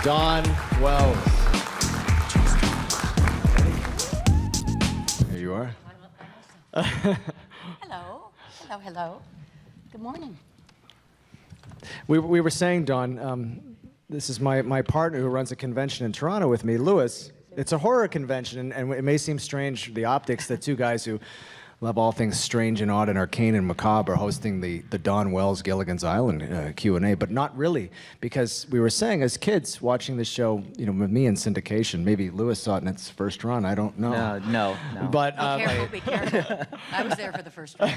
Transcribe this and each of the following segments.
Dawn Wells. Here you are. Hello. Hello, hello. Good morning. We were saying, Dawn, this is my partner who runs a convention in Toronto with me, Louis. It's a horror convention, and it may seem strange, the optics, that two guys who love all things strange and odd and arcane and macabre are hosting the Dawn Wells Gilligan's Island Q&A, but not really, because we were saying as kids watching the show, you know, with me in syndication, maybe Louis saw it in its first run, I don't know. No. But, Be careful. I was there for the first one.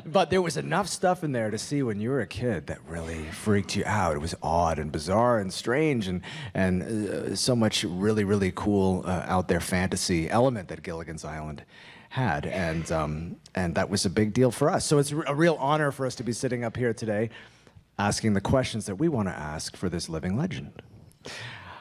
but there was enough stuff in there to see when you were a kid that really freaked you out. It was odd and bizarre and strange and so much really, really cool out there fantasy element that Gilligan's Island had, and that was a big deal for us. So it's a real honor for us to be sitting up here today asking the questions that we want to ask for this living legend.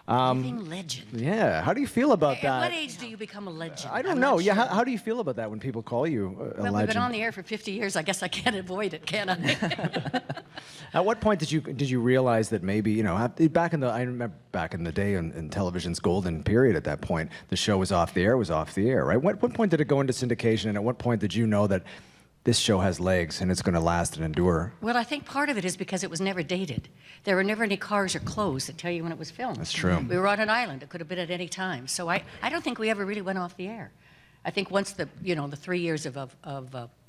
Living legend. Yeah, how do you feel about that? At what age do you become a legend? I don't know. Yeah, how do you feel about that when people call you a legend? Well, we've been on the air for 50 years. I guess I can't avoid it, can I? At what point did you realize that maybe, you know, I remember back in the day in television's golden period at that point, the show was off the air, right? What point did it go into syndication, and at what point did you know that this show has legs and it's going to last and endure? Well, I think part of it is because it was never dated. There were never any cars or clothes that tell you when it was filmed. That's true. We were on an island. It could have been at any time. So I don't think we ever really went off the air. I think once the 3 years of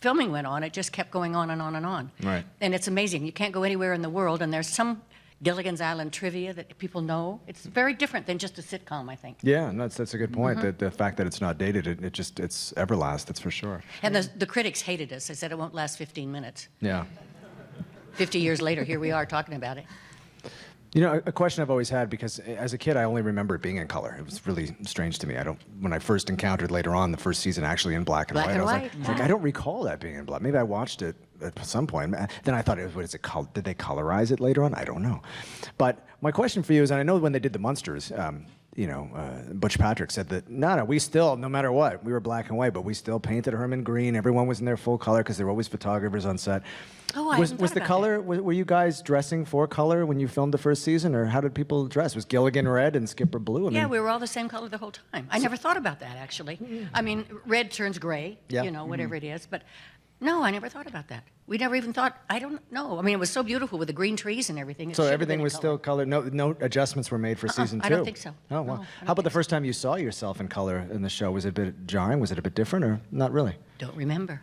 filming went on, it just kept going on and on and on. Right. And it's amazing. You can't go anywhere in the world, and there's some Gilligan's Island trivia that people know. It's very different than just a sitcom, I think. Yeah, and that's a good point. The fact that it's not dated, it's everlast, that's for sure. And the critics hated us. They said it won't last 15 minutes. Yeah. 50 years later, here we are talking about it. You know, a question I've always had, because as a kid, I only remember it being in color. It was really strange to me. When I first encountered later on the first season actually in black and white, I was like, I don't recall that being in black. Maybe I watched it at some point. Then I thought, did they colorize it later on? I don't know. But my question for you is, and I know when they did the Munsters, Butch Patrick said that, no, we still, no matter what, we were black and white, but we still painted her in green. Everyone was in their full color because there were always photographers on set. Oh, I was hadn't thought the about color, that. were you guys dressing for color when you filmed the first season, or how did people dress? Was Gilligan red and Skipper blue? Yeah, we were all the same color the whole time. I never thought about that, actually. I mean, red turns gray, whatever it is, but no, I never thought about that. We never even thought, I don't know. I mean, it was so beautiful with the green trees and everything. So everything was still color. No adjustments were made for season 2? I don't think so. Oh, wow. No, How about the first time you saw yourself in color in the show? Was it a bit jarring? Was it a bit different, or not really? Don't remember.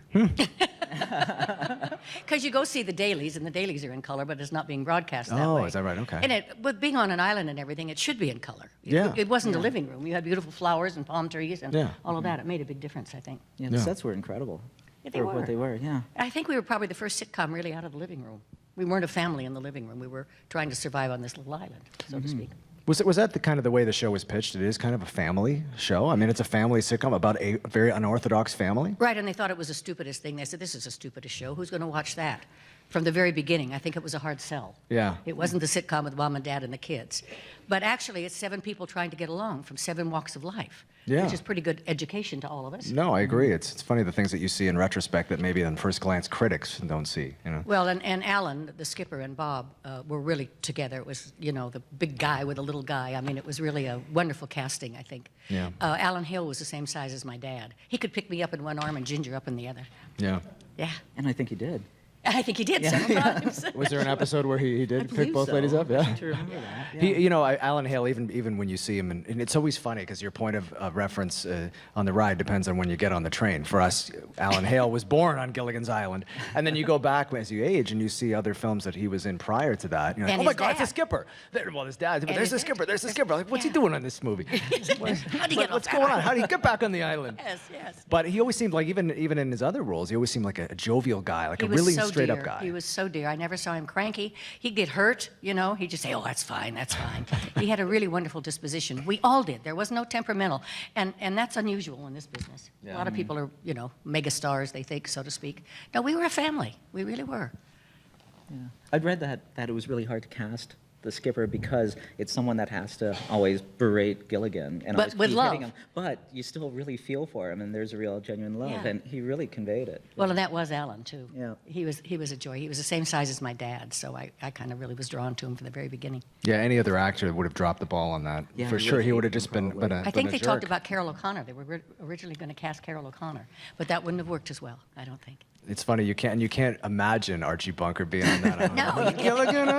Because you go see the dailies, and the dailies are in color, but it's not being broadcast that way. Oh, is that right? Okay. And with being on an island and everything, it should be in color. Yeah. It wasn't a living room. You had beautiful flowers and palm trees and all of Mm-hmm. that. It made a big difference, I think. Yeah, the sets were incredible. Yeah, they for were. what they were, yeah. I think we were probably the first sitcom really out of the living room. We weren't a family in the living room. We were trying to survive on this little island, so to speak. Was that the kind of the way the show was pitched? It is kind of a family show. I mean, it's a family sitcom about a very unorthodox family. Right, and they thought it was the stupidest thing. They said, this is the stupidest show. Who's going to watch that? From the very beginning, I think it was a hard sell. Yeah. It wasn't the sitcom with mom and dad and the kids. But actually, it's 7 people trying to get along from 7 walks of life. Yeah. Which is pretty good education to all of us. No, I agree. It's funny the things that you see in retrospect that maybe on first glance critics don't see. You know. Well, and Alan, the skipper, and Bob were really together. It was, the big guy with the little guy. I mean, it was really a wonderful casting, I think. Yeah. Alan Hill was the same size as my dad. He could pick me up in one arm and Ginger up in the other. Yeah. Yeah. And I think he did. I think he did several times. Was there an episode where he did pick believe both so. ladies up? Yeah. I seem to remember that. Yeah. Alan Hale, even when you see him, and it's always funny because your point of reference on the ride depends on when you get on the train. For us, Alan Hale was born on Gilligan's Island, and then you go back as you age and you see other films that he was in prior to that. You're like, And oh my his God, it's a dad. skipper. His dad. But there's his the skipper. dad. There's the skipper. Like, what's he doing on this movie? How'd he get What's off going that on? How do you get back on the island? Yes. But he always seemed like, even in his other roles, he always seemed like a jovial guy, like He a was really so straight up dear. guy. He was so dear. I never saw him cranky. He'd get hurt, he'd just say, oh, that's fine, that's fine. He had a really wonderful disposition. We all did. There was no temperamental. And that's unusual in this business. Yeah. A lot of people are, mega stars, they think, so to speak. No, we were a family. We really were. Yeah. I'd read that it was really hard to cast the skipper because it's someone that has to always berate Gilligan and always with keep love. hitting him. But you still really feel for him, and there's a real genuine love, Yeah. and he really conveyed it. Well, and that was Alan too. Yeah. He was a joy. He was the same size as my dad, so I kind of really was drawn to him from the very beginning. Yeah, any other actor would have dropped the ball on that. Yeah, For he sure, would he have would have just been I think they jerk. talked about Carol O'Connor. They were originally going to cast Carol O'Connor, but that wouldn't have worked as well, I don't think. It's funny, you can't imagine Archie Bunker being on that. No, you Gilligan.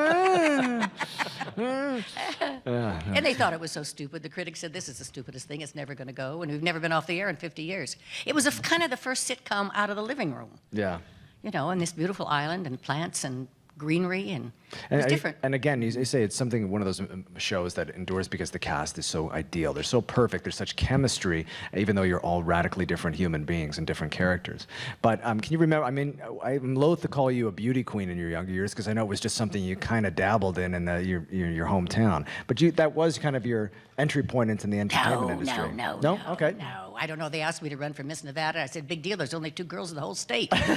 And they thought it was so stupid. The critics said, this is the stupidest thing. It's never going to go. And we've never been off the air in 50 years. It was kind of the first sitcom out of the living room. Yeah. You know, and this beautiful island and plants and greenery, and it was different. And again, you say it's one of those shows that endures because the cast is so ideal. They're so perfect. There's such chemistry, even though you're all radically different human beings and different characters. But can you remember? I mean, I'm loath to call you a beauty queen in your younger years because I know it was just something you kind of dabbled in your hometown. But that was kind of your entry point into the entertainment industry. No. Okay. No. I don't know. They asked me to run for Miss Nevada. I said, big deal. There's only 2 girls in the whole state. It's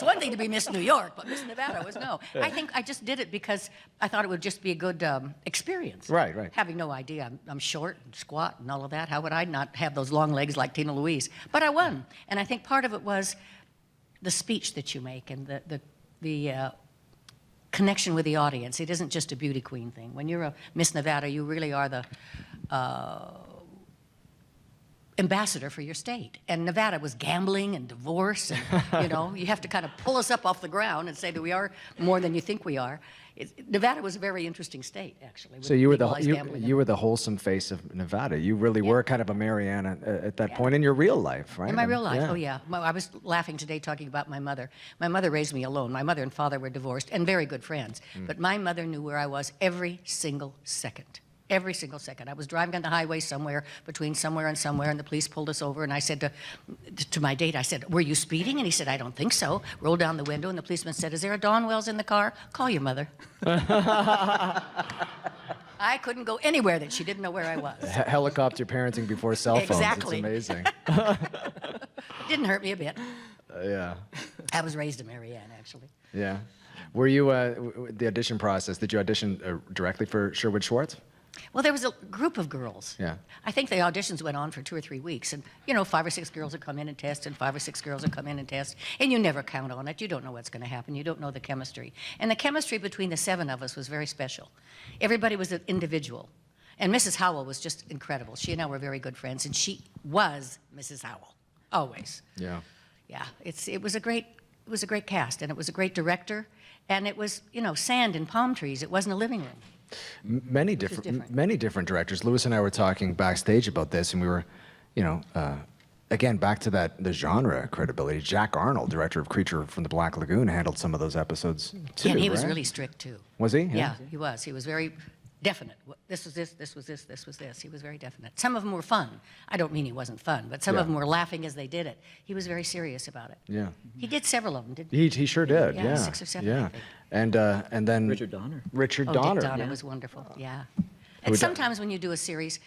one thing to be Miss New York, but Miss Nevada was no. I think I just did it because I thought it would just be a good experience. Right. Having no idea. I'm short and squat and all of that. How would I not have those long legs like Tina Louise? But I won. And I think part of it was the speech that you make and the connection with the audience. It isn't just a beauty queen thing. When you're a Miss Nevada, you really are the ambassador for your state. And Nevada was gambling and divorce, and you have to kind of pull us up off the ground and say that we are more than you think we are. Nevada was a very interesting state, actually. So you were the wholesome face of Nevada. You really were kind of a Mariana at that point in your real life, right? In my real life, oh yeah. I was laughing today talking about my mother. My mother raised me alone. My mother and father were divorced and very good friends. But my mother knew where I was every single second. Every single second. I was driving on the highway between somewhere and somewhere, and the police pulled us over, and I said to my date, I said, were you speeding? And he said, I don't think so. Rolled down the window, and the policeman said, is there a Dawn Wells in the car? Call your mother. I couldn't go anywhere that she didn't know where I was. Helicopter parenting before cell phones. Exactly. It's amazing. Didn't hurt me a bit. Yeah. I was raised in Marianne, actually. Yeah. Were you, the audition process, did you audition directly for Sherwood Schwartz? Well, there was a group of girls. Yeah. I think the auditions went on for 2 or 3 weeks. And, 5 or 6 girls would come in and test, and 5 or 6 girls would come in and test. And you never count on it. You don't know what's going to happen. You don't know the chemistry. And the chemistry between the 7 of us was very special. Everybody was an individual. And Mrs. Howell was just incredible. She and I were very good friends, and she was Mrs. Howell, always. Yeah. Yeah. It was a great cast, and it was a great director. And it was, sand and palm trees. It wasn't a living room. Many different directors. Louis and I were talking backstage about this, and we were, again, back to the genre credibility. Jack Arnold, director of Creature from the Black Lagoon, handled some of those episodes too. Yeah, and he was really strict too. Was he? Yeah, he was. He was very definite. This was this, this was this, this was this. He was very definite. Some of them were fun. I don't mean he wasn't fun, but some of them were laughing as they did it. He was very serious about it. Yeah. He did several of them, didn't he? He sure did. Yeah. 6 or 7, Yeah. I think. And then Richard Donner. Richard Donner. Dick Donner was wonderful. Yeah. And sometimes when you do a series,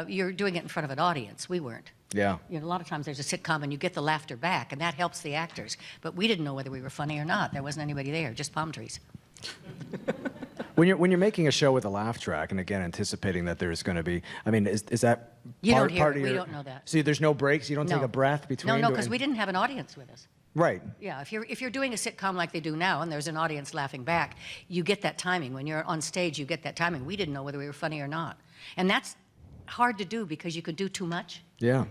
you're doing it in front of an audience. We weren't. Yeah. A lot of times there's a sitcom and you get the laughter back, and that helps the actors. But we didn't know whether we were funny or not. There wasn't anybody there, just palm trees. When you're making a show with a laugh track, and again anticipating that there's going to be, I mean, is that You part, don't hear part it. of We your? don't know that. See, there's no breaks. You don't take a breath between. No, because we didn't have an audience with us. Right. Yeah, if you're doing a sitcom like they do now, and there's an audience laughing back, you get that timing. When you're on stage, you get that timing. We didn't know whether we were funny or not, and that's hard to do because you could do too much. Yeah.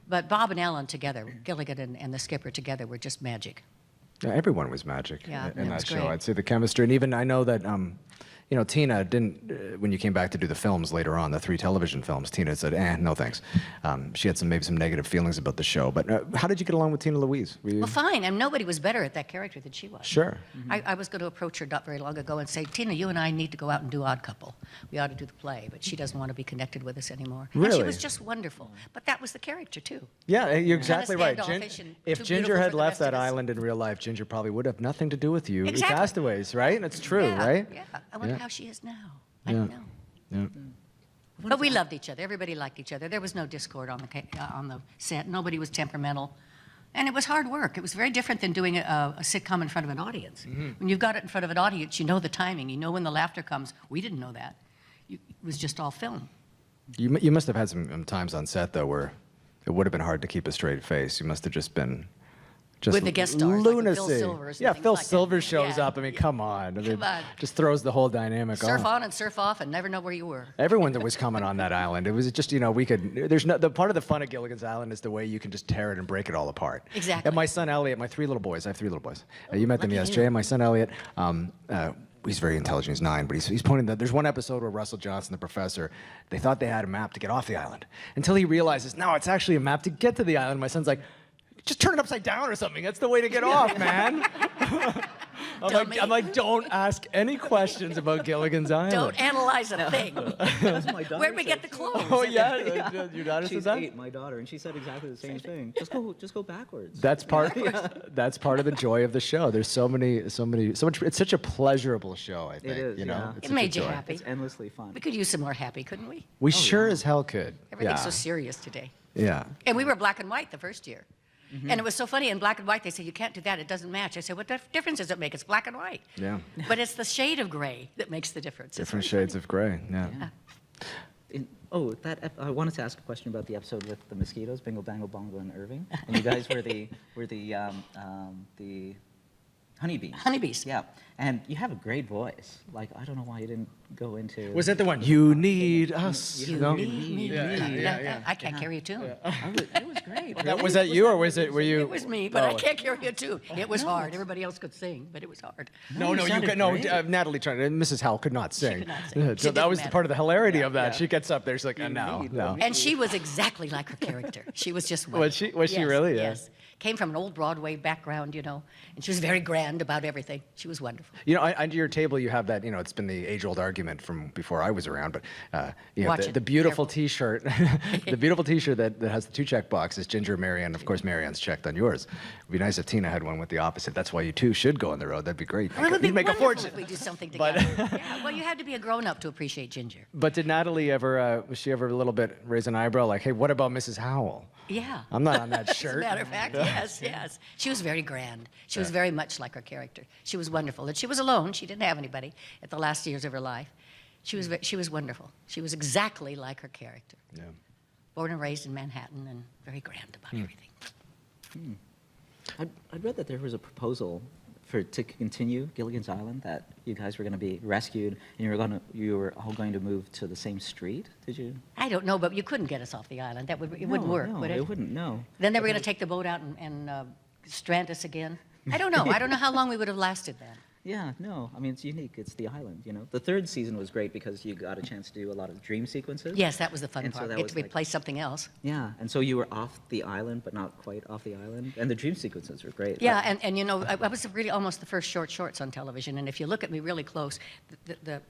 But Bob and Ellen together, Gilligan and the skipper together, were just magic. Yeah, everyone was magic Yeah, in it that was show. great. I'd say the chemistry, and even I know that Tina didn't. When you came back to do the films later on, the 3 television films, Tina said, "No thanks." She had maybe some negative feelings about the show. But how did you get along with Tina Louise? Well, fine, and nobody was better at that character than she was. Sure. I was going to approach her not very long ago and say, Tina, you and I need to go out and do Odd Couple. We ought to do the play, but she doesn't want to be connected with us anymore. And Really? she was just wonderful. But that was the character, too. Yeah, you're exactly right. standoffish and If too Ginger beautiful had for the left rest of that us. island in real life, Ginger probably would have nothing to do with you. Exactly. Castaways, right? It's true, Yeah, right? Yeah. I wonder how she is now. I Yeah. don't know. Yeah. But we loved each other. Everybody liked each other. There was no discord on the set. Nobody was temperamental. And it was hard work. It was very different than doing a sitcom in front of an audience. When you've got it in front of an audience, you know the timing. You know when the laughter comes. We didn't know that. It was just all film. You must have had some times on set, though, where it would have been hard to keep a straight face. You must have just been with the guest stars, lunacy. like Phil Silvers. Yeah, Phil like Silvers that. shows up. I mean, come on. I mean, Come on. just throws the whole dynamic off. Surf on and surf off and never know where you were. Everyone that was coming on that island, it was just, we could, the part of the fun of Gilligan's Island is the way you can just tear it and break it all apart. Exactly. And my son Elliot, my 3 little boys, I have 3 little boys. You met them yesterday. My son Elliot, he's very intelligent, he's 9, but he's pointing that there's one episode where Russell Johnson, the professor, they thought they had a map to get off the island. Until he realizes, no, it's actually a map to get to the island. My son's like, just turn it upside down or something. That's the way to get off, man. I'm like, don't ask any questions about Gilligan's Island. Don't analyze a thing. That's my daughter. Where'd we get the clothes? Oh yeah, your daughter says She's that. 8, my daughter, and she said exactly the same thing. Just go backwards. That's part. That's part of the joy of the show. There's so much. It's such a pleasurable show. I think. It is, yeah. It's It such a made you joy. happy. It's endlessly fun. We could use some more happy, couldn't we? We sure as hell could. Everything's yeah. so serious today. Yeah. And we were black and white the first year. And it was so funny, in black and white, they said, you can't do that, it doesn't match. I said, what difference does it make? It's black and white. Yeah. But it's the shade of gray that makes the difference. Different shades of gray. Yeah. I wanted to ask a question about the episode with the mosquitoes, Bingo, Bango, Bongo, and Irving. And you guys were the honeybees. Honeybees. Yeah. And you have a great voice. Like, I don't know why you didn't go into... Was that the one? You need us. You No? need me. Yeah. I can't carry a tune. It was great. Was that you or were you? It was me, but I can't carry a tune. It was hard. Everybody else could sing, but it was hard. No, you sounded could. No, great. Natalie tried. Mrs. Howell could not sing. could not sing. So It that was didn't the part of the hilarity of that. Yeah. She gets up there. She's like, no. And she was exactly like her character. She was just Was she? Was she really? Yeah. Yes. Came from an old Broadway background, and she was very grand about everything. She was wonderful. Under your table you have that. It's been the age-old argument from before I was around, but Watch the it. beautiful Careful. T-shirt, the beautiful T-shirt that has the 2 check boxes, Ginger and Marianne. Of course, Marianne's checked on yours. It'd be nice if Tina had one with the opposite. That's why you 2 should go on the road. That'd be great. Well, it would be You'd make a wonderful fortune. if we do something But- together. Yeah, well, you had to be a grown-up to appreciate Ginger. But did Natalie ever? Was she ever a little bit raise an eyebrow, like, hey, what about Mrs. Howell? Yeah. I'm not on that As a shirt. matter of fact, yes. She was very grand. She was very much like her character. She was wonderful. And she was alone. She didn't have anybody at the last years of her life. She was wonderful. She was exactly like her character. Yeah. Born and raised in Manhattan and very grand about everything. I'd read that there was a proposal to continue Gilligan's Island, that you guys were going to be rescued and you were all going to move to the same street. Did you? I don't know, but you couldn't get us off the island. It wouldn't work, no, would it? It wouldn't. No. Then they were going to take the boat out and strand us again. I don't know. I don't know how long we would have lasted then. Yeah, no. I mean, it's unique. It's the island, The 3rd season was great because you got a chance to do a lot of dream sequences. Yes, that was the fun And so part. that Get was to replace something else. Yeah, and so you were off the island, but not quite off the island. And the dream sequences were great. Yeah, and I was really almost the first shorts on television. And if you look at me really close,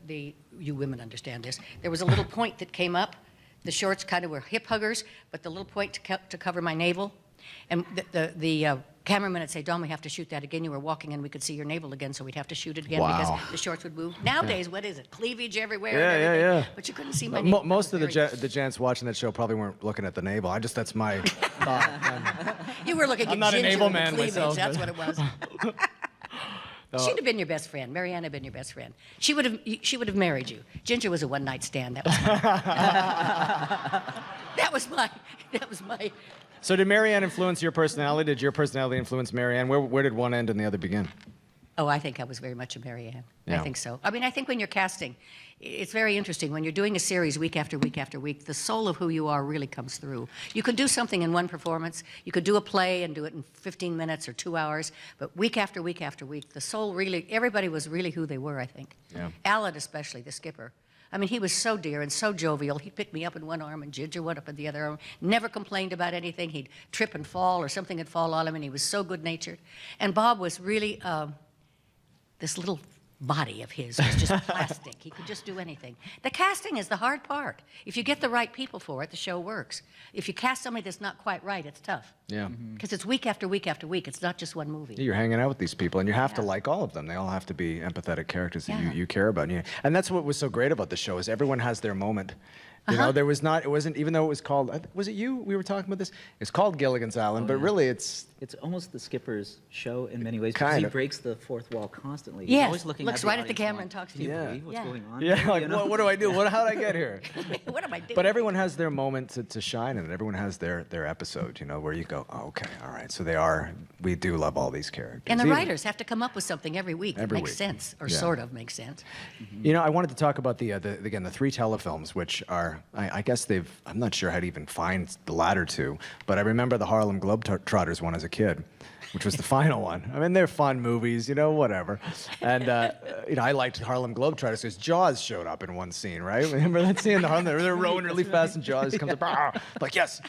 you women understand this. There was a little point that came up. The shorts kind of were hip huggers, but the little point to cover my navel. And the cameraman would say, Dawn, we have to shoot that again. You were walking and we could see your navel again, so we'd have to shoot it again Wow. because the shorts would move. Nowadays, what is it? Cleavage everywhere. Yeah, and everything. yeah. But you couldn't see my navel. Most of That was very- the gents watching that show probably weren't looking at the navel. That's my thought. You were looking I'm at not a Ginger navel and the man cleavage. myself, That's but- what it was. She'd have been your best friend. Marianne had been your best friend. She would have married you. Ginger was a one-night stand. That was that was my. So did Marianne influence your personality? Did your personality influence Marianne? Where did one end and the other begin? Oh, I think I was very much a Marianne. Yeah. I think so. I mean, I think when you're casting, it's very interesting. When you're doing a series week after week after week, the soul of who you are really comes through. You could do something in one performance. You could do a play and do it in 15 minutes or 2 hours. But week after week after week, the soul really, everybody was really who they were, I think. Yeah. Alan especially, the skipper. I mean, he was so dear and so jovial. He'd pick me up in one arm and Ginger one up in the other arm. Never complained about anything. He'd trip and fall or something would fall on him, and he was so good-natured. And Bob was really this little body of his was just plastic. He could just do anything. The casting is the hard part. If you get the right people for it, the show works. If you cast somebody that's not quite right, it's tough. Yeah. Because it's week after week after week. It's not just one movie. You're hanging out with these people, and you have to Yeah. like all of them. They all have to be empathetic characters that Yeah. you care about. And that's what was so great about the show is everyone has their moment. You know, there was not, it wasn't, even though it was called, was it you? We were talking about this? It's called Gilligan's Island, but really it's almost the skipper's show in many ways Kind because he of. breaks the fourth wall constantly. Yes, He's always looking looks at right at the audience camera going, and talks to "Do you. you believe what's Yeah. going on? yeah, like You know? what do I do? How'd I get here? What am I doing? But everyone has their moment to shine in it. Everyone has their episode, you know, where you go, oh, okay, all right. So we do love all these characters. And the Even- writers have to come up with something every week that Every makes week. sense, or Yeah. sort of makes sense. You know, I wanted to talk about the 3 telefilms, which are, I guess I'm not sure how to even find the latter 2, but I remember the Harlem Globetrotters one as a kid, which was the final one. I mean, they're fun movies, you know, whatever. And, you know, I liked Harlem Globetrotters because Jaws showed up in one scene, right? Remember that scene? They're rowing really fast and Jaws comes up, like, yes.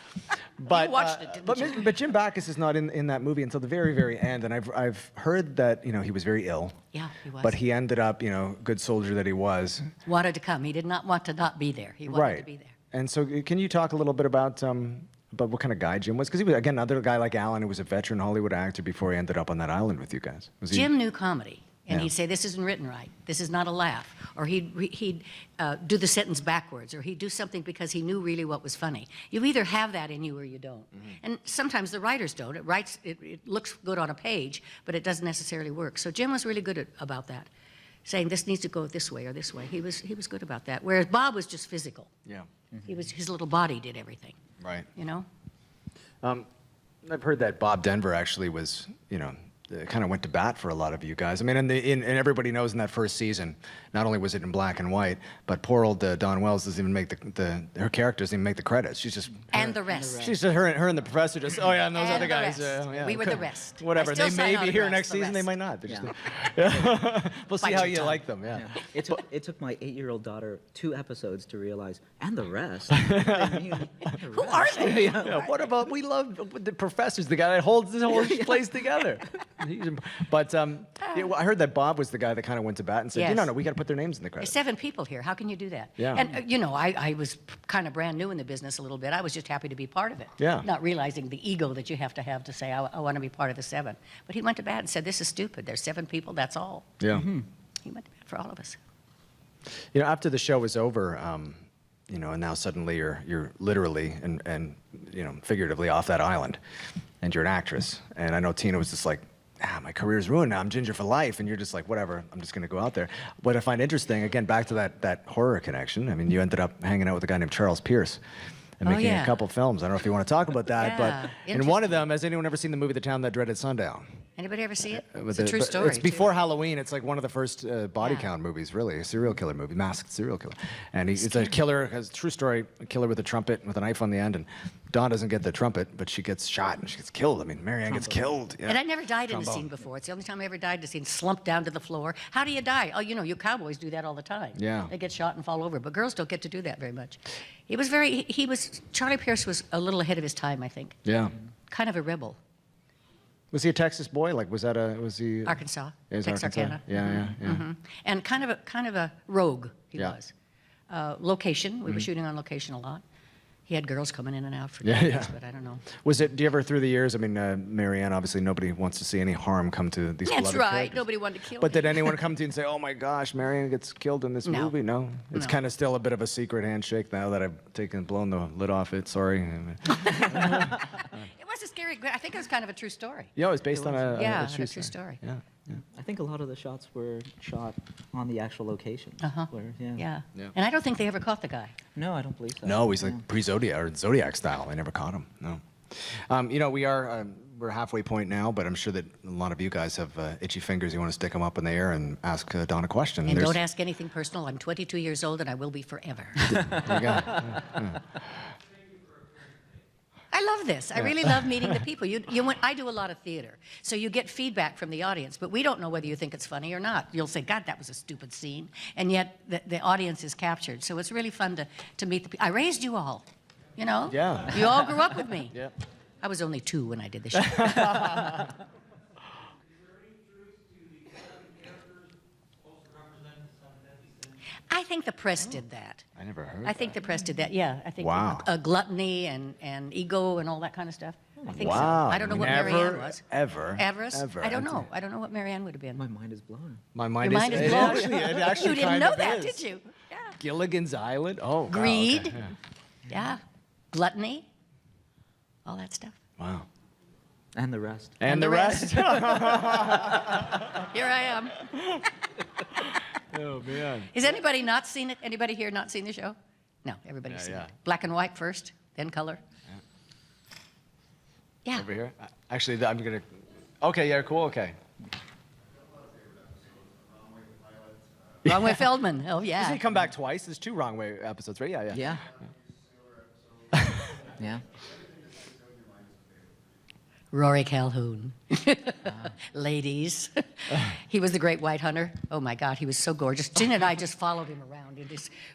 But, watched it, didn't you? but Jim Backus is not in that movie until the very, very end. And I've heard that, you know, he was very ill. Yeah, he was. But he ended up, you know, good soldier that he was. Wanted to come. He did not want to not be there. He wanted to be there. And so can you talk a little bit about what kind of guy Jim was? Because he was, again, another guy like Alan who was a veteran Hollywood actor before he ended up on that island with you guys. Was he? Jim knew comedy, and Yeah. he'd say, this isn't written right. This is not a laugh. Or he'd do the sentence backwards, or he'd do something because he knew really what was funny. You either have that in you or you don't. And sometimes the writers don't. It looks good on a page, but it doesn't necessarily work. So Jim was really good about that, saying this needs to go this way or this way. He was good about that. Whereas Bob was just physical. Yeah. His little body did everything. Right. You know? I've heard that Bob Denver actually was, you know, kind of went to bat for a lot of you guys. I mean, and everybody knows in that first season, not only was it in black and white, but poor old Dawn Wells doesn't even make her character doesn't even make the credits. She's just And the rest. She's just her and the professor just oh yeah, and those And other the guys. rest. Yeah, We were the rest. Whatever. I still They sign may be here autographs, next the season. They rest. might not. They're just, Yeah. we'll see Bite how your you tongue. like them. Yeah. It took my 8-year-old daughter 2 episodes to realize, and the rest. I mean, Who are they? Yeah, what about we love the professor's the guy that holds this whole place together. But yeah, well, I heard that Bob was the guy that kind of went to bat and said, Yes. no, we got to put their names in the There's credits. 7 people here. How can you do that? Yeah. And, you know, I was kind of brand new in the business a little bit. I was just happy to be part of it. Yeah. Not realizing the ego that you have to say, I want to be part of the 7. But he went to bat and said, this is stupid. There's 7 people. That's all. Yeah. He went to bat for all of us. You know, after the show was over, you know, and now suddenly you're literally and you know figuratively off that island, and you're an actress. And I know Tina was just like, my career's ruined now. I'm Ginger for life. And you're just like, whatever. I'm just going to go out there. What I find interesting, again, back to that horror connection. I mean, you ended up hanging out with a guy named Charles Pierce. And making yeah. a couple films. I don't know if you want to talk about that, Yeah, but in one of them, has anyone ever seen the movie The Town That Dreaded Sundown? Anybody ever see it? With It's a true story. It's before too. Halloween. It's like one of the first body Yeah. count movies, really, a serial killer movie, masked serial killer. And it's a killer, has a true story, a killer with a trumpet with a knife on the end. And Dawn doesn't get the trumpet, but she gets shot and she gets killed. I mean, Marianne gets killed. Yeah. And I never died in the Trombone. scene before. It's the only time I ever died in the scene. Slumped down to the floor. How do you die? Oh, you know, you cowboys do that all the time. Yeah. They get shot and fall over, but girls don't get to do that very much. Charlie Pierce was a little ahead of his time, I think. Yeah. Kind of a rebel. Was he a Texas boy? Like, was he? Arkansas. Yeah, he's Texarkana. Yeah. And kind of a rogue he Yeah. was. Location. We were shooting on location a lot. He had girls coming in and out for Yeah, days, yeah. but I don't know. Do you ever, through the years, I mean, Marianne, obviously nobody wants to see any harm come to these That's beloved right. characters. Nobody wanted to kill But me. did anyone come to you and say, oh my gosh, Marianne gets killed in this No. movie? No? It's No. kind of still a bit of a secret handshake now that I've blown the lid off it. Sorry. It was a scary. I think it was kind of a true story. Yeah, it was based on a Yeah, true a true story. Yeah. I think a lot of the shots were shot on the actual location. Uh-huh. Yeah. Yeah. And I don't think they ever caught the guy. No, I don't believe so. No, he's like pre-Zodiac or Zodiac style. I never caught him. No. You know, we're halfway point now, but I'm sure that a lot of you guys have itchy fingers. You want to stick them up in the air and ask Dawn a question. And There's- don't ask anything personal. I'm 22 years old and I will be forever. There you go. Yeah. I love this. I really love meeting the people. I do a lot of theater, so you get feedback from the audience, but we don't know whether you think it's funny or not. You'll say, God, that was a stupid scene, and yet the audience is captured. So it's really fun to meet the people. I raised you all, you know? Yeah. You all grew up with me. Yeah. I was only 2 when I did the show. I think the press did that. I never heard I think the press did that, yeah. I think Wow. Gluttony and ego and all that kind of stuff. I think so. Wow. I don't know what Never, Marianne was. ever, Everest? ever. I don't know. I don't know what Marianne would have been. My mind is blown. My mind Your is mind is blown. It actually You didn't kind know of that, is. did you? Yeah. Gilligan's Island? Oh, wow, Greed. okay, Yeah. Gluttony. All that stuff. Wow. And the rest. And the rest. Here I am. Oh, man. Has anybody not seen it? Anybody here not seen the show? No, everybody's seen it. Black and white first, then color. Yeah. Over here? Actually, I'm going to... Okay, yeah, cool, okay. Wrong Way Feldman. Oh, yeah. Does he come back twice? There's 2 Wrong Way episodes, right? Yeah. Yeah. Yeah. Rory Calhoun. Ladies. He was the great white hunter. Oh, my God, he was so gorgeous. Jen and I just followed him around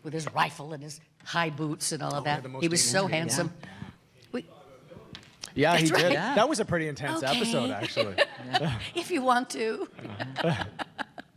with his rifle and his high boots and all of that. He was so handsome. Yeah, he That's did. right. Yeah. That was a pretty intense Okay. episode, actually. If you want to.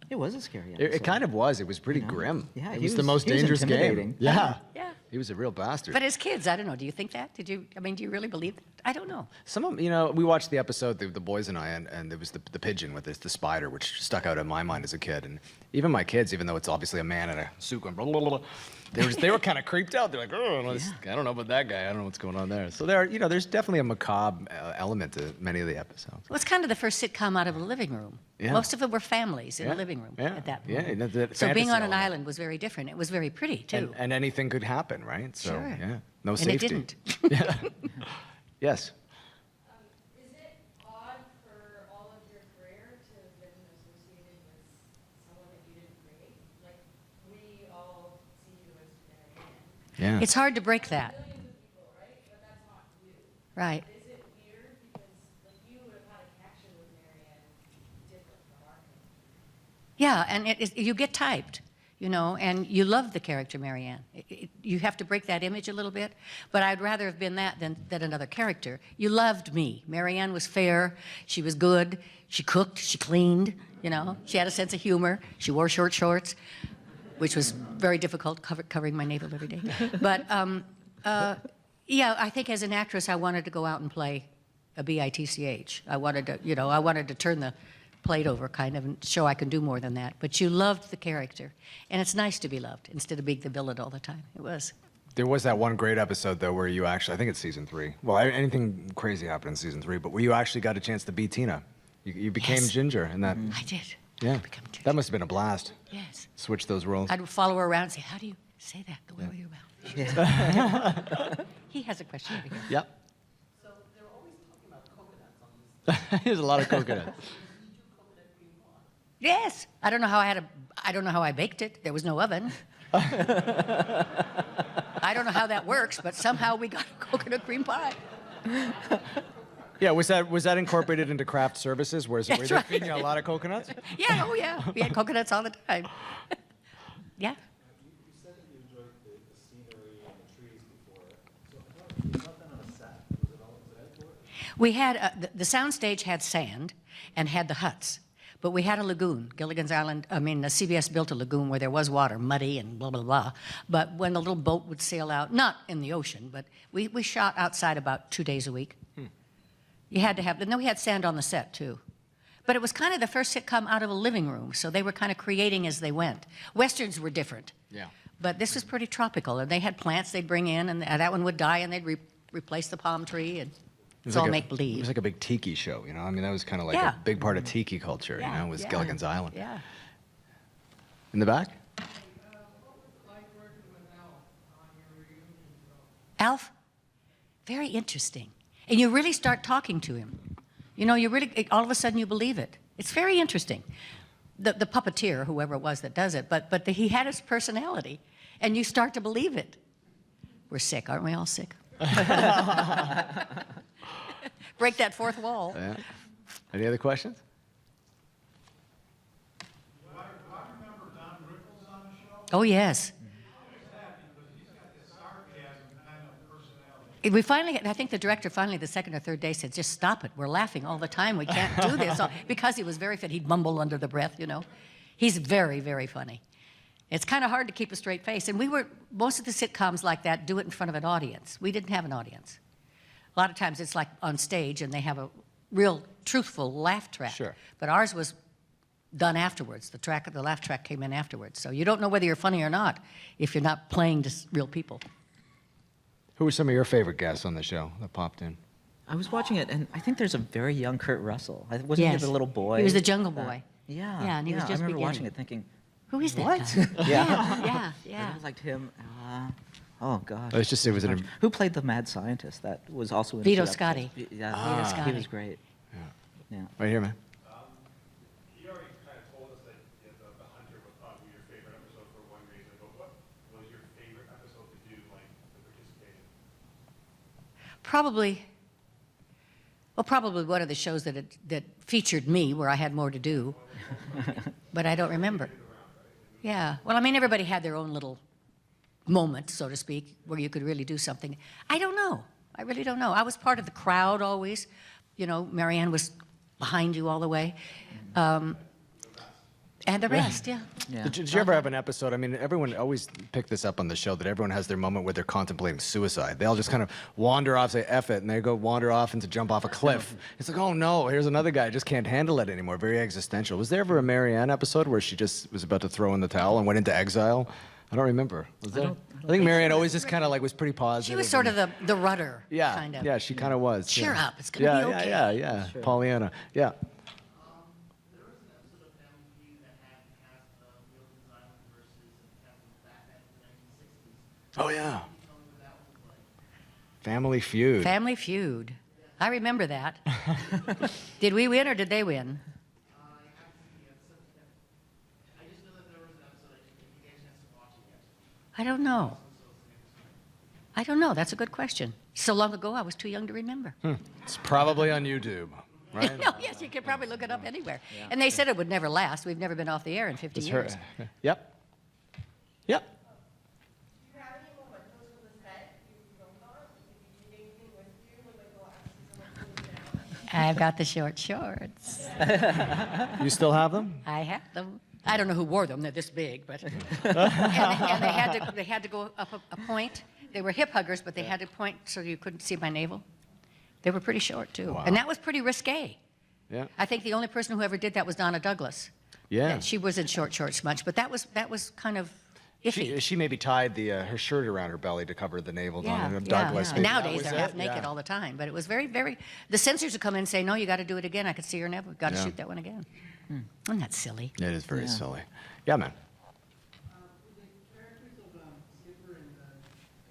It was a scary episode. It kind of was. It was pretty grim. Yeah, it he was the was- most he was dangerous game. intimidating. Yeah. Yeah. He was a real bastard. But as kids, I don't know. Do you think that? Do you really believe that? I don't know. Some of we watched the episode, the boys and I, and there was the pigeon with the spider, which stuck out in my mind as a kid. And even my kids, even though it's obviously a man in a suit going blah, blah, blah, blah, they were kind of creeped out. They're like, oh, I don't know about that guy. I don't know what's going on there. So there's definitely a macabre element to many of the episodes. Well, it's kind of the first sitcom out of a living room. Yeah. Most of them were families in Yeah. a living room Yeah. at that Yeah, point. that So being fantasy on an element. island was very different. It was very pretty, too. And anything could happen, right? So, Sure. yeah. No And safety. it didn't. Yeah. Yes. Is it odd for all of your career to have been associated with someone that you didn't create? Like, we all see you as Marianne. Yeah. It's hard to break that. Millions of people, right? But that's not you. Right. Is it weird? Because, like, you would have had a connection with Marianne different from our connection. Yeah, and you get typed, and you love the character Marianne. You have to break that image a little bit, but I'd rather have been that than another character. You loved me. Marianne was fair. She was good. She cooked. She cleaned. She had a sense of humor. She wore short shorts, which was very difficult covering my navel every day. But yeah, I think as an actress, I wanted to go out and play a bitch. I wanted to turn the plate over kind of and show I can do more than that. But you loved the character. And it's nice to be loved instead of being the villain all the time. It was. There was that one great episode, though, where you actually, I think it's season 3. Well, anything crazy happened in season 3, but where you actually got a chance to be Tina. You became Yes. Ginger in that. I did. Yeah. Become Ginger. That must have been a blast. Yes. Switch those roles. I'd follow her around and say, how do you say that the way your mouth? He has a question over here. Yep. So they're always talking about coconuts on this. There's a lot of coconuts. Yes. I don't know how I baked it. There was no oven. I don't know how that works, but somehow we got a coconut cream pie. Yeah, was that incorporated into craft services? Were That's they right. feeding you a lot of coconuts? Yeah, oh yeah. We had coconuts all the time. Yeah. You said that you enjoyed the scenery and the trees before. So how about on a set? Was it outdoor? We had, the soundstage had sand and had the huts. But we had a lagoon, Gilligan's Island. CBS built a lagoon where there was water, muddy and blah, blah, blah. But when the little boat would sail out, not in the ocean, but we shot outside about 2 days a week. You had to have, and then we had sand on the set, too. But it was kind of the first sitcom out of a living room, so they were kind of creating as they went. Westerns were different. Yeah. But this was pretty tropical, and they had plants they'd bring in, and that one would die, and they'd replace the palm tree, and it's all It make-believe. was like a big tiki show, that was kind of like Yeah. a big part of tiki culture, was yeah. Gilligan's Island. Yeah. In the back? Alf, very interesting. And you really start talking to him. You really, all of a sudden you believe it. It's very interesting. The puppeteer, whoever it was that does it, but he had his personality, and you start to believe it. We're sick, aren't we all sick? Break that fourth wall. Yeah. Any other questions? I remember Don Rickles on the show. Oh, yes. He's got this sarcasm kind of personality. We finally, I think the director finally, the second or third day, said, just stop it. We're laughing all the time. We can't do this. Because he was very fit. He'd mumble under the breath, He's very, very funny. It's kind of hard to keep a straight face. And most of the sitcoms like that do it in front of an audience. We didn't have an audience. A lot of times it's like on stage and they have a real truthful laugh track. Sure. But ours was done afterwards. The laugh track came in afterwards. So you don't know whether you're funny or not if you're not playing to real people. Who were some of your favorite guests on the show that popped in? I was watching it, and I think there's a very young Kurt Russell. Wasn't he the little boy? He was the jungle boy. Yeah. Yeah, and he was just I remember beginning. watching it thinking, Who is that what? guy? Yeah. Yeah. I liked him. Oh gosh. It was an. Who played the mad scientist? That was also in Vito the two episodes? Scotti. Yeah, Vito Scotti. he was great. Yeah. Right here, man. You already kind of told us that the Hunter was probably your favorite episode for one reason, but what was your favorite episode to do, like, to participate in? Probably one of the shows that featured me, where I had more to do, but I don't remember. Yeah. Well, I mean, everybody had their own little moment, so to speak, where you could really do something. I don't know. I really don't know. I was part of the crowd always. You know, Marianne was behind you all the way. And the rest, yeah. Did you ever have an episode? I mean, everyone always picked this up on the show that everyone has their moment where they're contemplating suicide. They all just kind of wander off, say F it, and they go wander off and to jump off a cliff. It's like, oh no, here's another guy, just can't handle it anymore. Very existential. Was there ever a Marianne episode where she just was about to throw in the towel and went into exile? I don't remember. Was there? I think Marianne always just kind of like was pretty positive. She was sort of the rudder, yeah, kind of. yeah, she kind of was. Cheer yeah. up, it's gonna be okay. Yeah. Sure. Pollyanna, yeah. There was an episode of Family Feud that had cast of Gilligan's Island versus Batman in the 1960s. Oh yeah. Can you tell me what that one was like? Family Feud. Family Feud. I remember that. Did we win or did they win? I have to see the episode. I just know that there was an episode that you get a chance to watch it yet. I don't know. I don't know. That's a good question. So long ago, I was too young to remember. It's probably on YouTube, right? No, yes, you could probably look it up anywhere. And they said it would never last. We've never been off the air in 50 It's years. her. Yep. Yep. Do you have any mementos from the set you filmed on? Did you take anything with you when the last season was down? I've got the short shorts. You still have them? I have them. I don't know who wore them. They're this big, but and they had to go up a point. They were hip huggers, but they had to point so you couldn't see my navel. They were pretty short too, Wow. and that was pretty risque. Yeah. I think the only person who ever did that was Donna Douglas. Yeah. She wasn't short shorts much, but that was kind of iffy. She maybe tied her shirt around her belly to cover the navel. Yeah, Douglas. yeah. maybe. Nowadays That they're was half it? naked Yeah. all the time, but it was very, very. The censors would come in and say, "No, you got to do it again. I could see her navel. Got to Yeah. shoot that one again." Isn't that silly? It is very Yeah. silly. Yeah, man. The characters of Skipper and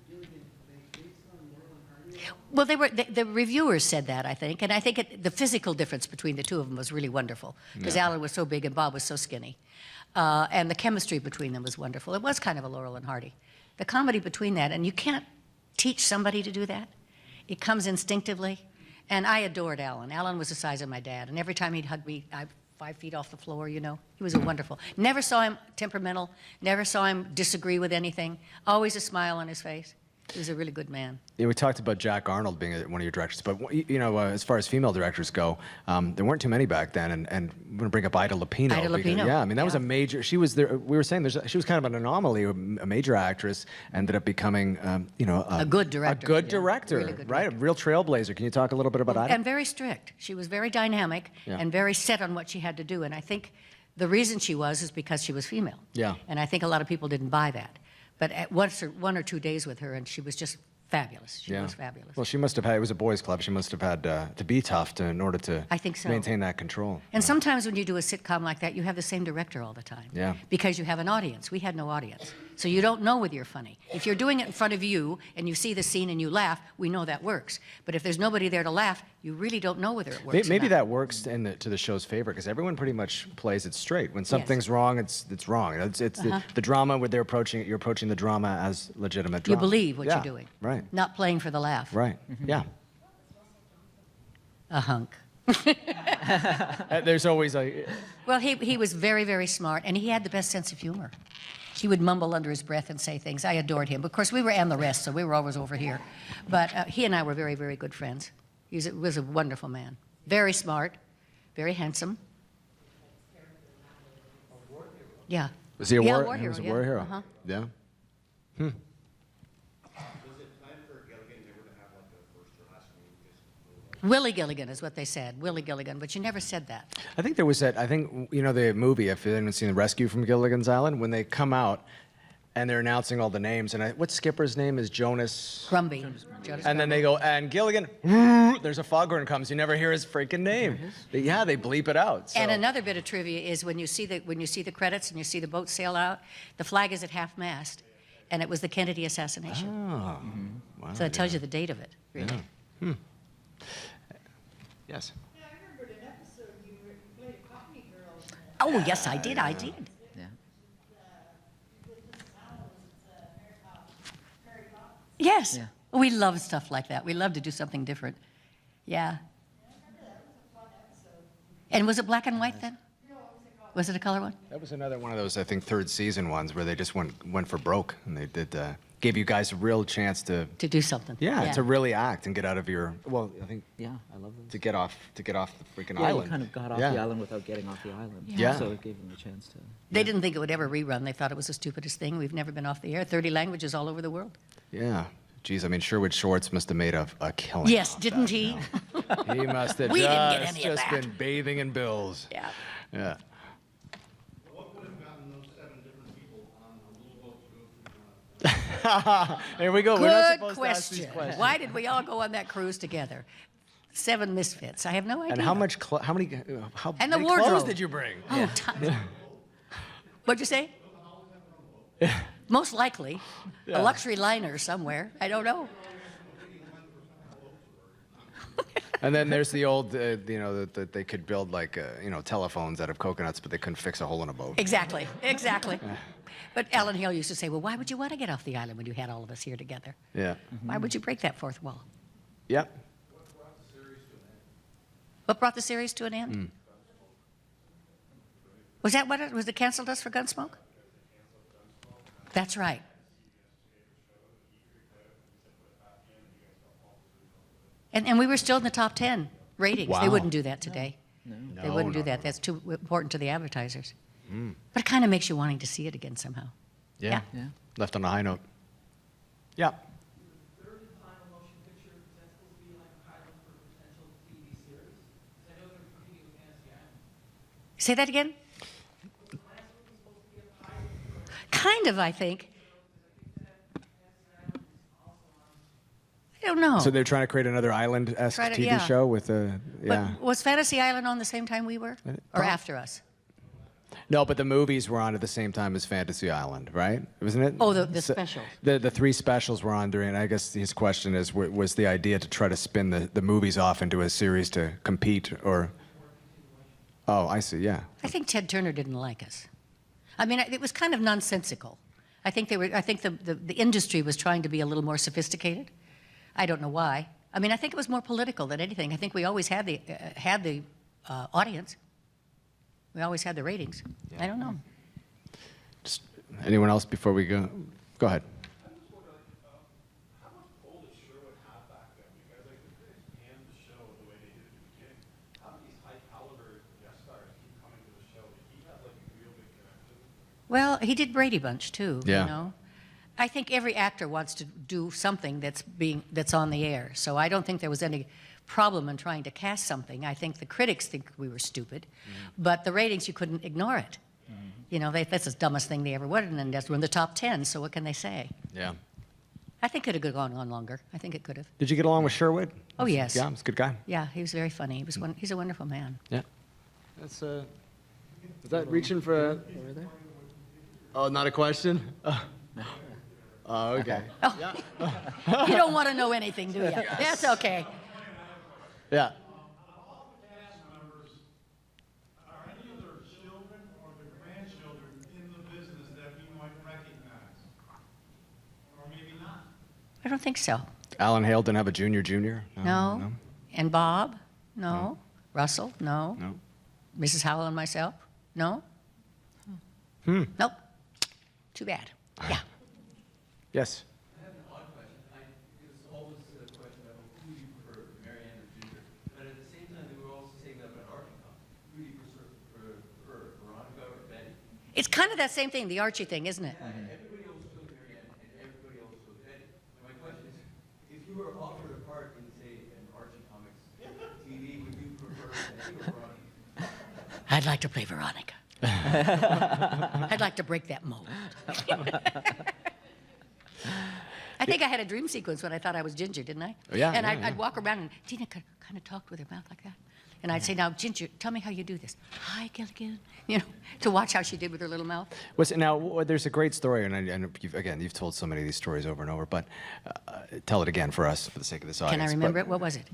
Gilligan, they based on Laurel and Hardy? Well, the reviewers said that, I think, and I think the physical difference between the two of them was really wonderful because Alan was so big and Bob was so skinny, and the chemistry between them was wonderful. It was kind of a Laurel and Hardy. The comedy between that, and you can't teach somebody to do that. It comes instinctively, and I adored Alan. Alan was the size of my dad, and every time he'd hug me, I'm 5 feet off the floor, you know. He was a wonderful. Never saw him temperamental, never saw him disagree with anything, always a smile on his face. He was a really good man. Yeah, we talked about Jack Arnold being one of your directors, but as far as female directors go, there weren't too many back then. And I'm going to bring up Ida Lupino. Ida Lupino, Yeah, I mean that was a yeah. major. She was there. We were saying she was kind of an anomaly, a major actress, ended up becoming A good director. A good Yeah, director, really good right? director. A real trailblazer. Can you talk a little bit about Ida? And very strict. She was very dynamic Yeah. and very set on what she had to do. And I think the reason she was is because she was female. Yeah. And I think a lot of people didn't buy that. But at one or two days with her, and she was just fabulous. She was fabulous. Well, she must have had. It was a boys' club. She must have had to be tough in order to. I think so. Maintain that control. And sometimes when you do a sitcom like that, you have the same director all the time. Yeah. Because you have an audience. We had no audience. So you don't know whether you're funny. If you're doing it in front of you and you see the scene and you laugh, we know that works. But if there's nobody there to laugh, you really don't know whether it works. or Maybe not. that works to the show's favor because everyone pretty much plays it straight. When something's wrong, it's wrong. It's the drama where you're approaching the drama as legitimate You drama. believe what Yeah, you're doing. Right. Not playing for the laugh. Right. Yeah. A hunk. There's always a. Well, he was very, very smart, and he had the best sense of humor. He would mumble under his breath and say things. I adored him. Of course, we were and the rest, so we were always over here. But he and I were very, very good friends. He was a wonderful man. Very smart, very handsome. Yeah. Was he a Yeah, war? war He hero, was a yeah. war hero. Uh-huh. Yeah. Was it time for Gilligan never to have like a first or last name? Willie Gilligan is what they said, Willie Gilligan, but you never said that. I think there was that. I think the movie. If you haven't seen the Rescue from Gilligan's Island, when they come out and they're announcing all the names, and what Skipper's name is Jonas Grumby. Jonas And then Grumby. they go, and Gilligan, there's a foghorn comes. You never hear his freaking name. Yeah, they bleep it out. So. And another bit of trivia is when you see the credits and you see the boat sail out, the flag is at half mast, and it was the Kennedy assassination. Oh, wow, So it tells you the date of it. Really. Yeah. Yes. Yeah, I remembered an episode you played a Cockney girl. Oh yes, I did. I did. Yeah. Yes. Yeah. We love stuff like that. We love to do something different. Yeah. And was it black and white then? Was it a color one? That was another one of those, I think, third season ones where they just went for broke, and they did gave you guys a real chance to To do something. to really act and get out of your I think Yeah, I love them. to get off the freaking Yeah, island. you kind of got off Yeah. the island without getting off the island. Yeah. So it gave them a chance to. They didn't think it would ever rerun. They thought it was the stupidest thing. We've never been off the air. 30 languages all over the world. Yeah. Geez, I mean, Sherwood Schwartz must have made a killing. Yes, off didn't that, he? you know. He must have We didn't get just, any of just that. been bathing in bills. Yeah. Yeah. What would have gotten those 7 different people on a little boat to go through? Here we go. We're not Good supposed to ask these question. questions. Why did we all go on that cruise together? 7 misfits. I have no idea. And how much? How many? How And the many clothes wardrobe. did you bring? Oh, tons. What'd you say? Most likely, Yeah. a luxury liner somewhere. I don't know. And then there's the old, that they could build like, telephones out of coconuts, but they couldn't fix a hole in a boat. Exactly. Exactly. But Alan Hale used to say, well, why would you want to get off the island when you had all of us here together? Yeah. Why would you break that fourth wall? Yep. What brought the series to an end? Was that what it was? It canceled us for Gunsmoke? That's right. And we were still in the top 10 ratings. They Wow. wouldn't do that today. They wouldn't do that. That's too important to the advertisers. But it kind of makes you wanting to see it again somehow. Yeah. Yeah. Left on a high note. Yeah. Third and final motion picture, is that supposed to be like a pilot for a potential TV series? 'Cause I know they're competing with Fantasy Island. Say that again? Kind of, I think. I don't know. So they're trying to create another island-esque Try to- TV yeah. show with a, yeah. But was Fantasy Island on the same time we were? Or after us? No, but the movies were on at the same time as Fantasy Island, right? Wasn't it? Oh, the So- specials. The 3 specials were on during, I guess his question is, was the idea to try to spin the movies off into a series to compete, or? Oh, I see, yeah. I think Ted Turner didn't like us. I mean, it was kind of nonsensical. I think the industry was trying to be a little more sophisticated. I don't know why. I mean, I think it was more political than anything. I think we always had the audience. We always had the ratings. I don't know. Just, anyone else before we go? Go ahead. I'm just wondering, how much pull did Sherwood have back then? Because like the critics panned the show the way they did at the beginning. How do these high caliber guest stars keep coming to the show? Did he have like a real big connection? Well, he did Brady Bunch too. Yeah. You know, I think every actor wants to do something that's on the air. So I don't think there was any problem in trying to cast something. I think the critics think we were stupid, but the ratings, you couldn't ignore it. You know, that's the dumbest thing they ever would, and then we're in the top 10. So what can they say? Yeah. I think it could have gone on longer. I think it could have. Did you get along with Sherwood? Oh, yes. Yeah, he's a good guy. Yeah, he was very funny. He's a wonderful man. Yeah. That's is that reaching for a? Oh, not a question. Oh, okay. You don't want to know anything, do you? That's okay. Yeah. All the cast members, are any of their children or their grandchildren in the business that we might recognize? Or maybe not? I don't think so. Alan Hale didn't have a junior? No. And Bob? No. Russell? No. No. Mrs. Howell and myself? No. Nope. Too bad. Yeah. Yes. I have an odd question. It was always a question of who you prefer, Marianne or Ginger. But at the same time, they were also saying that about Archie comics. Who do you prefer, Veronica or Betty? It's kind of that same thing, the Archie thing, isn't it? Everybody else chose Marianne, and everybody else chose Betty. And my question is, if you were offered a part in, say, an Archie comics I'd like to play Veronica. I'd like to break that mold. I think I had a dream sequence when I thought I was Ginger, didn't I? Yeah, And yeah, I'd walk around and Tina kind of talked with her mouth like that. And I'd say, now, Ginger, tell me how you do this. Hi, Gilligan. You know, to watch how she did with her little mouth. Now, there's a great story, and you've told so many of these stories over and over, but tell it again for us, for the sake of this audience. Can I remember it? What was it?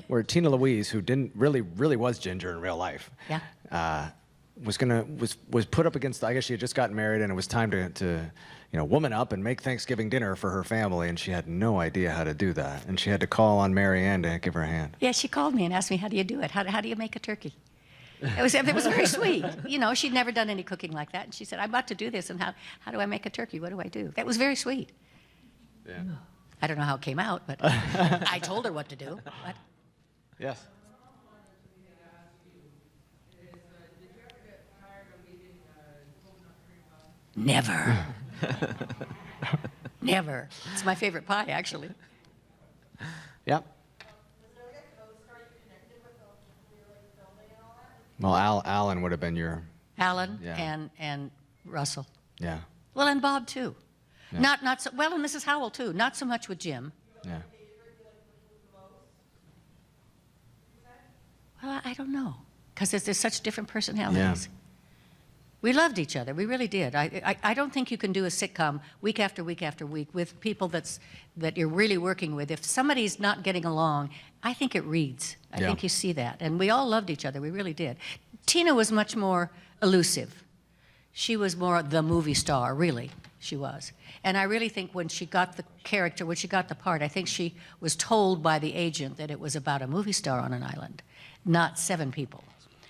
Where Tina Louise, who didn't really was Ginger in real life, Yeah. was put up against. I guess she had just gotten married, and it was time to woman up and make Thanksgiving dinner for her family, and she had no idea how to do that, and she had to call on Mary Ann to give her a hand. Yeah, she called me and asked me, how do you do it? How do you make a turkey? It was very sweet. You know, she'd never done any cooking like that, and she said, I'm about to do this, and how do I make a turkey? What do I do? That was very sweet. Yeah. I don't know how it came out, but I told her what to do. But Yes. never. Never. It's my favorite pie, actually. Yeah. Well, Alan would have been your. Alan Yeah. and Russell. Yeah. Well, and Bob, too. Yeah. Not so, well, and Mrs. Howell, too. Not so much with Jim. Yeah. Well, I don't know, because there's such different personalities. Yeah. We loved each other. We really did. I don't think you can do a sitcom week after week after week with people that you're really working with. If somebody's not getting along, I think it reads. I Yeah. think you see that. And we all loved each other. We really did. Tina was much more elusive. She was more the movie star, really. She was. And I really think when she got the character, when she got the part, I think she was told by the agent that it was about a movie star on an island, not 7 people.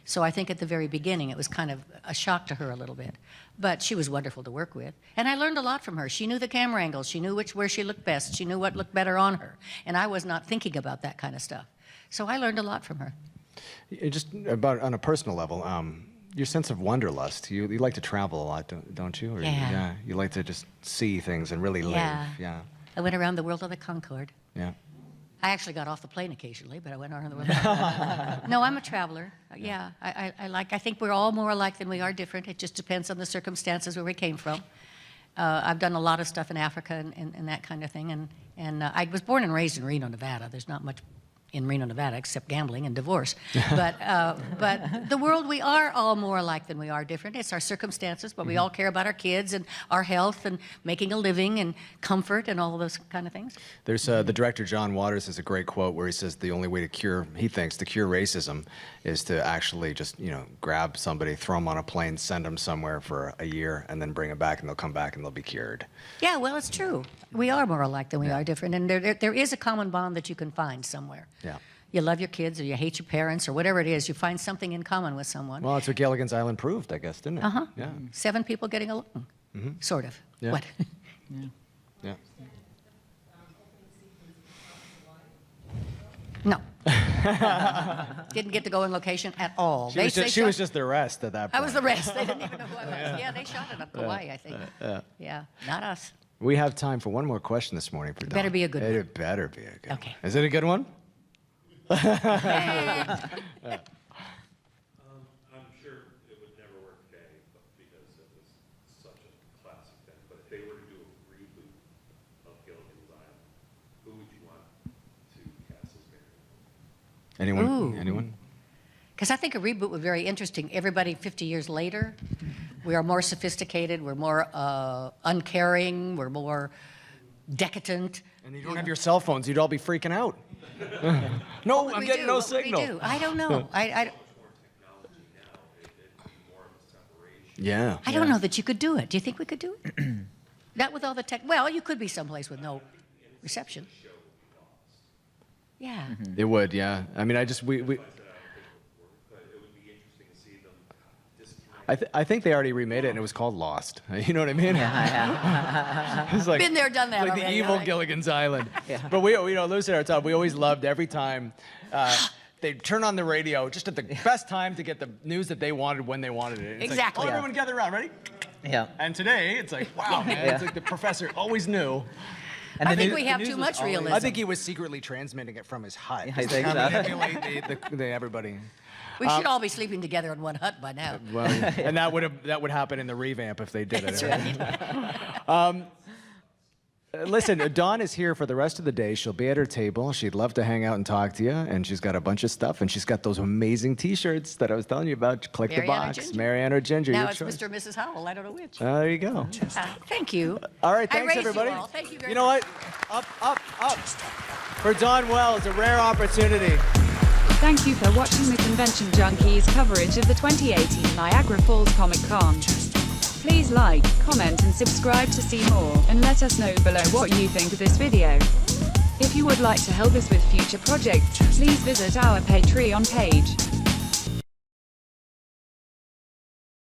So I think at the very beginning it was kind of a shock to her a little bit. But she was wonderful to work with. And I learned a lot from her. She knew the camera angles. She knew where she looked best. She knew what looked better on her. And I was not thinking about that kind of stuff. So I learned a lot from her. Just about on a personal level, your sense of wanderlust. You like to travel a lot, don't you? Or Yeah. You like to just see things and really live. Yeah. I went around the world on the Concorde. Yeah. I actually got off the plane occasionally, but I went around the world. No, I'm a traveler. Yeah, I think we're all more alike than we are different. It just depends on the circumstances where we came from. I've done a lot of stuff in Africa and that kind of thing. And I was born and raised in Reno, Nevada. There's not much in Reno, Nevada, except gambling and divorce. But the world, we are all more alike than we are different. It's our circumstances, but we all care about our kids and our health and making a living and comfort and all of those kind of things. There's the director, John Waters, has a great quote where he says the only way to cure racism is to actually just, grab somebody, throw them on a plane, send them somewhere for a year, and then bring them back, and they'll come back and they'll be cured. Yeah, well, it's true. We are more alike than we are different, and there is a common bond that you can find somewhere. Yeah. You love your kids, or you hate your parents, or whatever it is. You find something in common with someone. Well, that's what Gilligan's Island proved, I guess, didn't it? Uh-huh. Yeah. 7 people getting along, sort of. Yeah. What? Yeah. No. Didn't get to go on location at all. She was just the rest at that point. I was the rest. They didn't even know who I was. Yeah, they shot it up Kauai, I think. Yeah, not us. We have time for one more question this morning for Dawn. Better be a good one. It better be a good one. Okay. Is it a good one? I'm sure it would never work today, but because it was such a classic thing. But if they were to do a reboot of Gilligan's Island, who would you want to cast as Mary? Anyone? Ooh. Anyone? Because I think a reboot would be very interesting. Everybody 50 years later, we are more sophisticated, we're more uncaring, we're more decadent. And you don't have your cell phones, you'd all be freaking out. No, I'm getting no What would we signal. do? I don't know. I Yeah. don't know that you could do it. Do you think we could do it? Not with all the tech. Well, you could be someplace with no reception. Yeah. It would, yeah. I mean, I think they already remade it, and it was called Lost. You know what I mean? Yeah. It's like, Been there, done that like the already, evil right? Gilligan's Island. But we, losing our time, we always loved every time they'd turn on the radio just at the best time to get the news that they wanted when they wanted it. It's Exactly. Like, oh, everyone gather around, ready? Yeah. And today, it's like, wow, man. It's like the professor always knew. And I the think new- we the have news too was much always- realism. I think he was secretly transmitting it from his hut. I think Just to so. emulate everybody. We should all be sleeping together in one hut by now. Well, and that would happen in the revamp if they did it. That's right. Listen, Dawn is here for the rest of the day. She'll be at her table. She'd love to hang out and talk to you. And she's got a bunch of stuff. And she's got those amazing T-shirts that I was telling you about. Click the Marianne or box. Ginger? Marianne or Ginger. Now your it's choice. Mr. and Mrs. Howell. I don't know which. There you go. Thank you. All right, I thanks raised everybody. You all. Thank you very You know much. what? Up. For Dawn Wells, a rare opportunity. Thank you for watching the Convention Junkies coverage of the 2018 Niagara Falls Comic Con. Please like, comment and subscribe to see more, and let us know below what you think of this video. If you would like to help us with future projects, please visit our Patreon page.